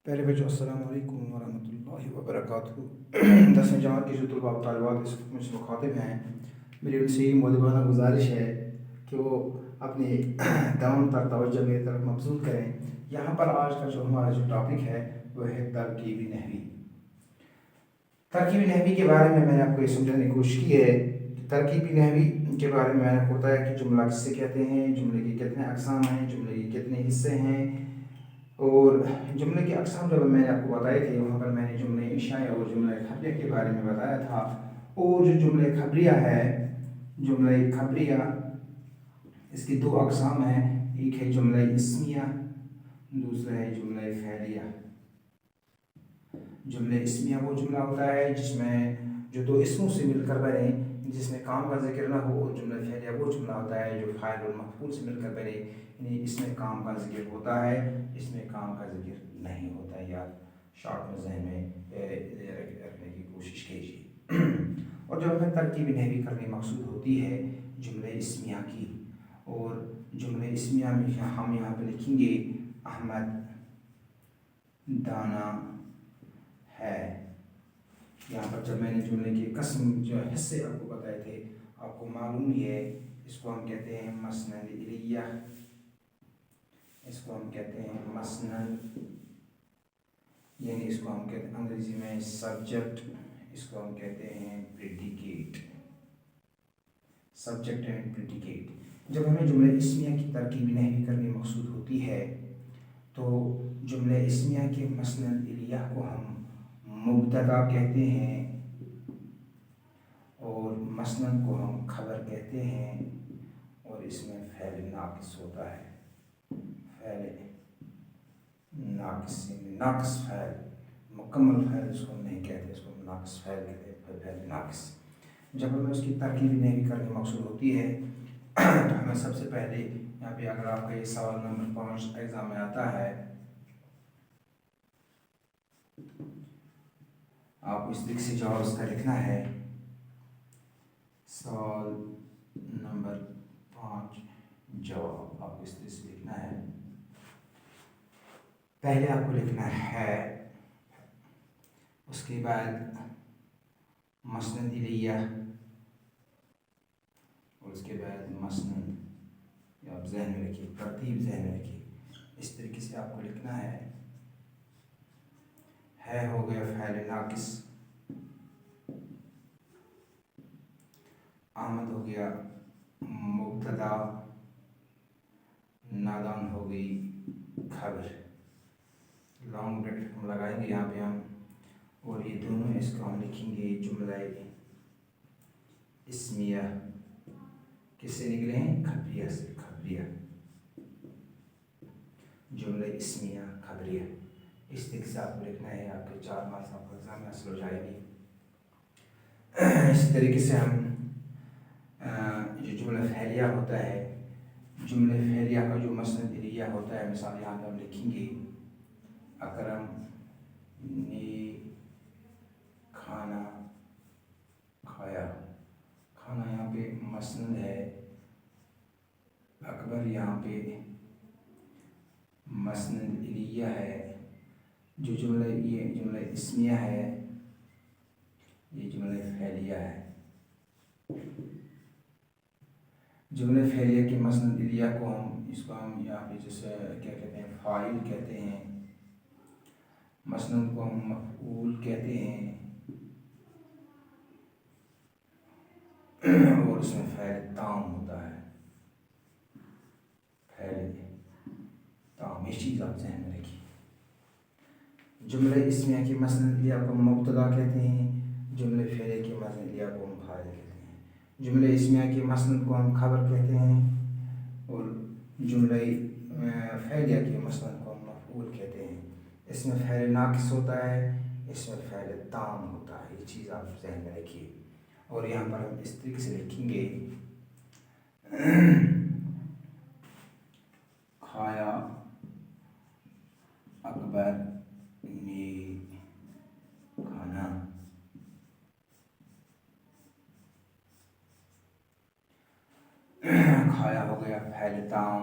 پہلے بچوں السلام علیکم ورحمۃ اللہ وبرکاتہ۔ 10ویں جماعت کے جو طلباء و طالبات اس وقت مجھ سے مخاطب ہیں، میری ان سے یہ مؤدبانہ گزارش ہے کہ وہ اپنے کام پر توجہ میری طرف مبذول کریں۔ یہاں پر آج کا جو ہمارا ٹاپک ہے وہ ہے ترکیبی نحوی۔ ترکیبی نحوی کے بارے میں نے آپ کو یہ سمجھانے کی کوشش کی ہے کہ ترکیبی نحوی کے بارے میں نے آپ کو بتایا کہ جملہ کسے کہتے ہیں، جملے کے کتنے اقسام ہیں، جملے کے کتنے حصے ہیں، اور جملے کے اقسام جب میں نے آپ کو بتائے تھے وہاں پر میں نے جملے انشائی اور جملہ خبریہ کے بارے میں بتایا تھا۔ اور جو جملہ خبریہ ہے، جملہ خبریہ اس کی دو اقسام ہیں، ایک ہے جملہ اسمیہ، دوسرا ہے جملہ فعلیہ۔ جملہ اسمیہ وہ جملہ ہوتا ہے جس میں جو دو اسموں سے مل کر بنے، جس میں کام کا ذکر نہ ہو، اور جملہ فعلیہ وہ جملہ ہوتا ہے جو فاعل اور مفعول سے مل کر بنے، یعنی اس میں کام کا ذکر ہوتا ہے، اس میں کام کا ذکر نہیں ہوتا ہے۔ یاد شارٹ میں ذہن میں رکھنے کی کوشش کیجیے۔ اور جب ہمیں ترکیبی نحوی کرنے مقصود ہوتی ہے جملہ اسمیہ کی، اور جملہ اسمیہ میں ہم یہاں پہ لکھیں گے احمد دانا ہے۔ یہاں پر جب میں نے جملے کے قسم جو حصے آپ کو بتائے تھے، آپ کو معلوم ہی ہے، اس کو ہم کہتے ہیں مسند الیہ، اس کو ہم کہتے ہیں مسند، یعنی اس کو ہم کہتے ہیں انگریزی میں سبجیکٹ، اس کو ہم کہتے ہیں پریڈیکیٹ، سبجیکٹ اینڈ پریڈیکیٹ۔ جب ہمیں جملہ اسمیہ کی ترکیبی نحوی کرنی مقصود ہوتی ہے تو جملہ اسمیہ کے مسند الیہ کو ہم مبتدا کہتے ہیں، اور مسند کو ہم خبر کہتے ہیں، اور اس میں فعل ناقص ہوتا ہے، فعل ناقص، ناقص فعل، مکمل فعل اس کو ہم نہیں کہتے، اس کو ہم ناقص فعل کہتے ہیں، فعل ناقص۔ جب ہمیں اس کی ترکیبی نحوی کرنی مقصود ہوتی ہے تو ہمیں سب سے پہلے یہاں پہ اگر آپ کا یہ سوال نمبر 5 ایگزام میں آتا ہے، آپ اس طریقے سے جواب اس کا لکھنا ہے۔ سوال نمبر 5 جواب آپ اس طریقے سے لکھنا ہے۔ پہلے آپ کو لکھنا ہے، اس کے بعد مسند الیہ، اور اس کے بعد مسند، آپ ذہن میں رکھیے، ترتیب ذہن میں رکھیے، اس طریقے سے آپ کو لکھنا ہے۔ ہو گیا فعل ناقص، آمد ہو گیا مبتدا، نادان ہو گئی خبر۔ لانگ بریکٹ ہم لگائیں گے یہاں پہ ہم، اور یہ دونوں اس کو ہم لکھیں گے جملہ اسمیہ، کس سے نکلے ہیں؟ خبریہ سے، خبریہ، جملہ اسمیہ خبریہ۔ اس طریقے سے آپ کو لکھنا ہے، آپ کے 4 مارکس آپ کو ایگزام میں حاصل ہو جائے گی۔ اس طریقے سے ہم جو جملہ فعلیہ ہوتا ہے، جملہ فعلیہ کا جو مسند الیہ ہوتا ہے، مثال یہاں پہ ہم لکھیں گے اکرم نے کھانا کھایا۔ کھانا یہاں پہ مسند ہے، اکبر یہاں پہ مسند الیہ ہے، جو جملہ یہ جملہ اسمیہ ہے، یہ جملہ فعلیہ ہے۔ جملہ فعلیہ کے مسند الیہ کو اس کو ہم یہاں پہ جیسے کیا کہتے ہیں، فاعل کہتے ہیں، مسند کو ہم مفعول کہتے ہیں، اور اس میں فعل تام ہوتا ہے، فعل تام۔ یہ چیز آپ ذہن میں رکھیے۔ جملہ اسمیہ کی مسند الیہ کو ہم مبتدا کہتے ہیں، جملہ فعلیہ کی مسند الیہ کو ہم فاعل کہتے ہیں۔ جملہ اسمیہ کی مسند کو ہم خبر کہتے ہیں، اور جملہ فعلیہ کی مسند کو ہم مفعول کہتے ہیں۔ اس میں فعل ناقص ہوتا ہے، اس میں فعل تام ہوتا ہے، یہ چیز آپ ذہن میں رکھیے۔ اور یہاں پر ہم اس طریقے سے لکھیں گے، کھایا اکبر نے کھانا۔ کھایا ہو گیا فعل تام،